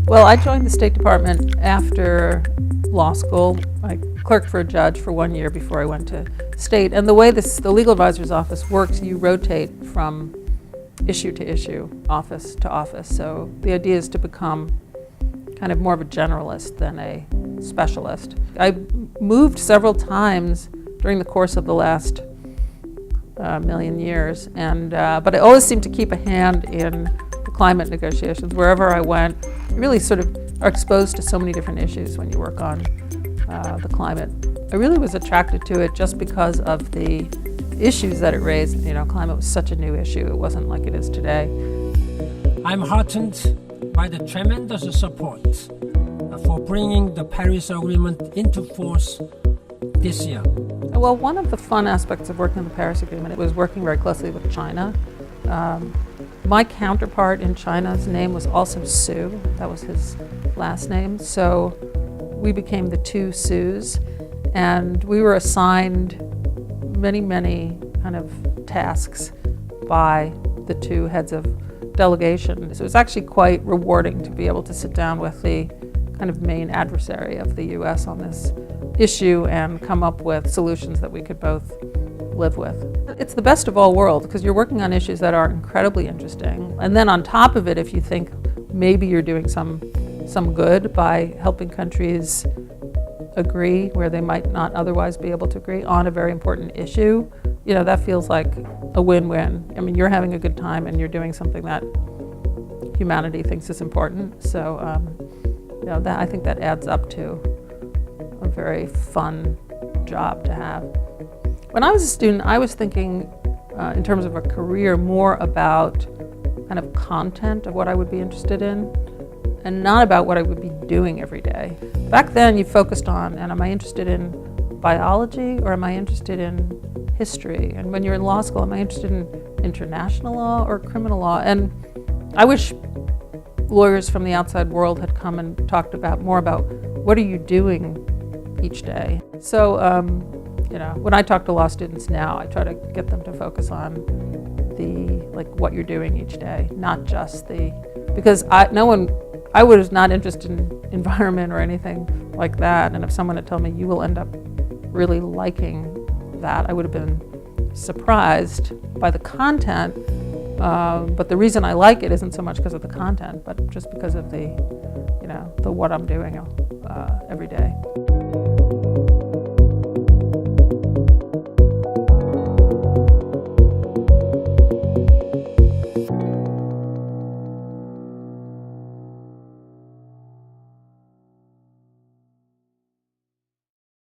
Well, I joined the State Department after law school. I clerked for a judge for 1 year before I went to state. And the way the legal advisor's office works, you rotate from issue to issue, office to office. So the idea is to become kind of more of a generalist than a specialist. I moved several times during the course of the last million years, but I always seemed to keep a hand in the climate negotiations. Wherever I went, you really sort of are exposed to so many different issues when you work on the climate. I really was attracted to it just because of the issues that it raised. You know, climate was such a new issue. It wasn't like it is today. I'm heartened by the tremendous support for bringing the Paris Agreement into force this year. Well, one of the fun aspects of working on the Paris Agreement was working very closely with China. My counterpart in China's name was also Su. That was his last name. So we became the two Sus, and we were assigned many kind of tasks by the two heads of delegation. So it was actually quite rewarding to be able to sit down with the kind of main adversary of the US on this issue and come up with solutions that we could both live with. It's the best of all worlds because you're working on issues that are incredibly interesting. And then on top of it, if you think maybe you're doing some good by helping countries agree where they might not otherwise be able to agree on a very important issue, you know, that feels like a win-win. I mean, you're having a good time and you're doing something that humanity thinks is important. So, you know, I think that adds up to a very fun job to have. When I was a student, I was thinking in terms of a career more about kind of content of what I would be interested in and not about what I would be doing every day. Back then you focused on, and am I interested in biology or am I interested in history? And when you're in law school, am I interested in international law or criminal law? And I wish lawyers from the outside world had come and talked more about what are you doing each day. So, you know, when I talk to law students now, I try to get them to focus on what you're doing each day, not just because I was not interested in environment or anything like that. And if someone had told me you will end up really liking that, I would have been surprised by the content. But the reason I like it isn't so much because of the content, but just because of the what I'm doing every day.